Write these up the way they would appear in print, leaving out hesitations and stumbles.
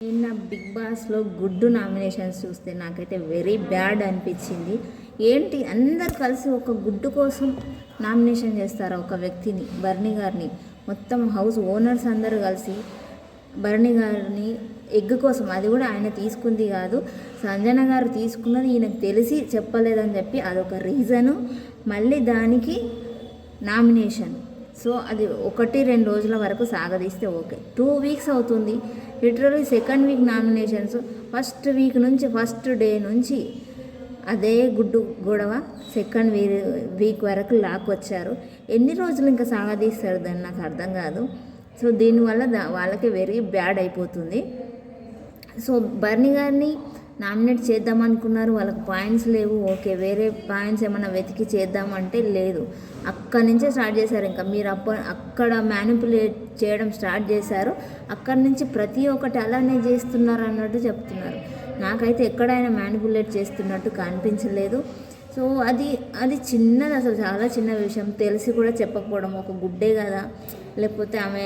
నిన్న బిగ్ బాస్లో గుడ్డు నామినేషన్స్ చూస్తే నాకైతే వెరీ బ్యాడ్ అనిపించింది. ఏంటి అందరు కలిసి ఒక గుడ్డు కోసం నామినేషన్ చేస్తారా ఒక వ్యక్తిని, బర్నీ గారిని? మొత్తం హౌస్ ఓనర్స్ అందరూ కలిసి బర్నీ గారిని ఎగ్ కోసం, అది కూడా ఆయన తీసుకుంది కాదు, సంజన గారు తీసుకున్నది ఈయనకు తెలిసి చెప్పలేదని చెప్పి అదొక రీజను. మళ్ళీ దానికి నామినేషన్. సో అది 1-2 రోజుల వరకు సాగదీస్తే ఓకే. 2 వీక్స్ అవుతుంది literally. Second week nominations, first day నుంచి అదే గుడ్డు గొడవ సెకండ్ వీక్ వరకు లాక్కొచ్చారు. ఎన్ని రోజులు ఇంకా సాగదీస్తారు దాన్ని నాకు అర్థం కాదు. సో దీనివల్ల వాళ్ళకి వెరీ బ్యాడ్ అయిపోతుంది. సో బర్నీ గారిని నామినేట్ చేద్దాం అనుకున్నారు, వాళ్ళకి పాయింట్స్ లేవు, ఓకే వేరే పాయింట్స్ ఏమైనా వెతికి చేద్దామంటే లేదు. అక్కడి నుంచే స్టార్ట్ చేశారు. ఇంకా మీరు అక్కడ మ్యానిపులేట్ చేయడం స్టార్ట్ చేశారు. అక్కడి నుంచి ప్రతి ఒక్కటి అలానే చేస్తున్నారు అన్నట్టు చెప్తున్నారు. నాకైతే ఎక్కడైనా మ్యానిపులేట్ చేస్తున్నట్టు కనిపించలేదు. సో అది చిన్నది, అసలు చాలా చిన్న విషయం. తెలిసి కూడా చెప్పకపోవడం, ఒక గుడ్డే కదా, లేకపోతే ఆమె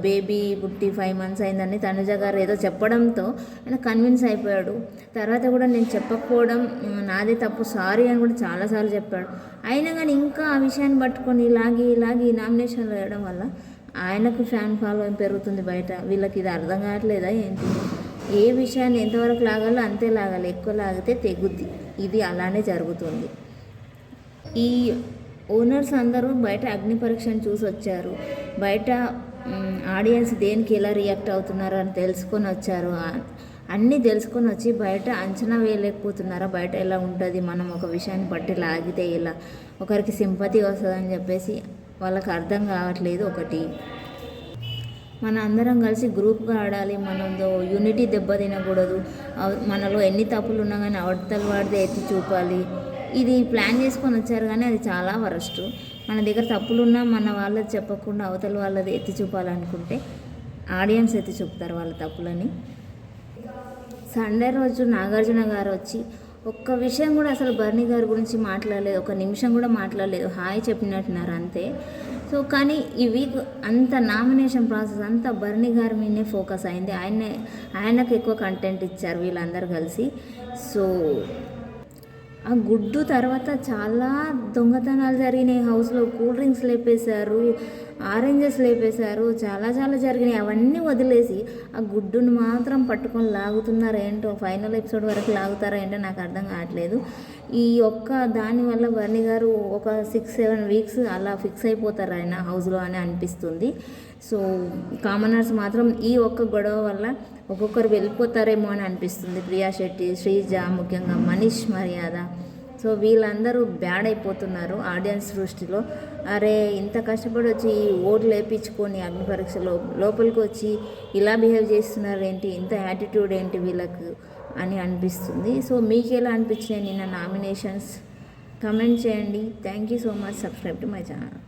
బేబీ పుట్టి 5 months అయిందని తనుజ గారు ఏదో చెప్పడంతో ఆయన కన్విన్స్ అయిపోయాడు. తర్వాత కూడా నేను చెప్పకపోవడం నాదే తప్పు, సారీ అని కూడా చాలాసార్లు చెప్పాడు. అయినా కానీ ఇంకా ఆ విషయాన్ని పట్టుకొని ఇలాగి నామినేషన్లు వేయడం వల్ల ఆయనకు ఫ్యాన్ ఫాలోయింగ్ పెరుగుతుంది బయట. వీళ్ళకి ఇది అర్థం కావట్లేదా ఏంటి? ఏ విషయాన్ని ఎంతవరకు లాగాలో అంతే లాగాలి, ఎక్కువ లాగితే తెగుద్ది. ఇది అలానే జరుగుతుంది. ఈ ఓనర్స్ అందరూ బయట అగ్ని పరీక్షను చూసి వచ్చారు. బయట ఆడియన్స్ దేనికి ఎలా రియాక్ట్ అవుతున్నారో అని తెలుసుకొని వచ్చారు. అన్నీ తెలుసుకొని వచ్చి బయట అంచనా వేయలేకపోతున్నారా, బయట ఎలా ఉంటుంది, మనం ఒక విషయాన్ని బట్టి లాగితే ఎలా ఒకరికి సింపతి వస్తుందని చెప్పేసి వాళ్ళకి అర్థం కావట్లేదు. ఒకటి, మన అందరం కలిసి గ్రూప్గా ఆడాలి, మనలో యూనిటీ దెబ్బతినకూడదు, మనలో ఎన్ని తప్పులు ఉన్నా కానీ అవతల వాడితే ఎత్తి చూపాలి. ఇది ప్లాన్ చేసుకొని వచ్చారు కానీ అది చాలా వరస్ట్. మన దగ్గర తప్పులున్నా మన వాళ్ళది చెప్పకుండా అవతల వాళ్ళది ఎత్తి చూపాలనుకుంటే ఆడియన్స్ ఎత్తి చూపుతారు వాళ్ళ తప్పులని. సండే రోజు నాగార్జున గారు వచ్చి ఒక్క విషయం కూడా అసలు బర్నీ గారి గురించి మాట్లాడలేదు, ఒక నిమిషం కూడా మాట్లాడలేదు, హాయ్ చెప్పినట్టున్నారు అంతే. సో కానీ ఈ వీక్ అంత నామినేషన్ ప్రాసెస్ అంతా బర్నీ గారి మీదనే ఫోకస్ అయింది. ఆయనకు ఎక్కువ కంటెంట్ ఇచ్చారు వీళ్ళందరూ కలిసి. సో ఆ గుడ్డు తర్వాత చాలా దొంగతనాలు జరిగినాయి హౌస్లో. కూల్ డ్రింక్స్ లేపేశారు, ఆరెంజెస్ లేపేశారు, చాలా జరిగినాయి. అవన్నీ వదిలేసి ఆ గుడ్డును మాత్రం పట్టుకొని లాగుతున్నారు. ఏంటో ఫైనల్ ఎపిసోడ్ వరకు లాగుతారా ఏంటో నాకు అర్థం కావట్లేదు. ఈ ఒక్క దానివల్ల బర్నీ గారు ఒక 6-7 వీక్స్ అలా ఫిక్స్ అయిపోతారు ఆయన హౌస్లో అని అనిపిస్తుంది. సో కామనర్స్ మాత్రం ఈ ఒక్క గొడవ వల్ల ఒక్కొక్కరు వెళ్ళిపోతారేమో అని అనిపిస్తుంది. ప్రియా శెట్టి, శ్రీజ, ముఖ్యంగా మనీష్ మర్యాద. సో వీళ్ళందరూ బ్యాడ్ అయిపోతున్నారు ఆడియన్స్ దృష్టిలో. అరే ఇంత కష్టపడి వచ్చి ఓట్లు వేయించుకొని అగ్ని పరీక్షలో లోపలికి వచ్చి ఇలా బిహేవ్ చేస్తున్నారు ఏంటి, ఇంత యాటిట్యూడ్ ఏంటి వీళ్ళకు అని అనిపిస్తుంది. సో మీకు ఎలా అనిపించినాయి నిన్న నామినేషన్స్? కమెంట్ చేయండి. Thank you so much. Subscribe to my channel.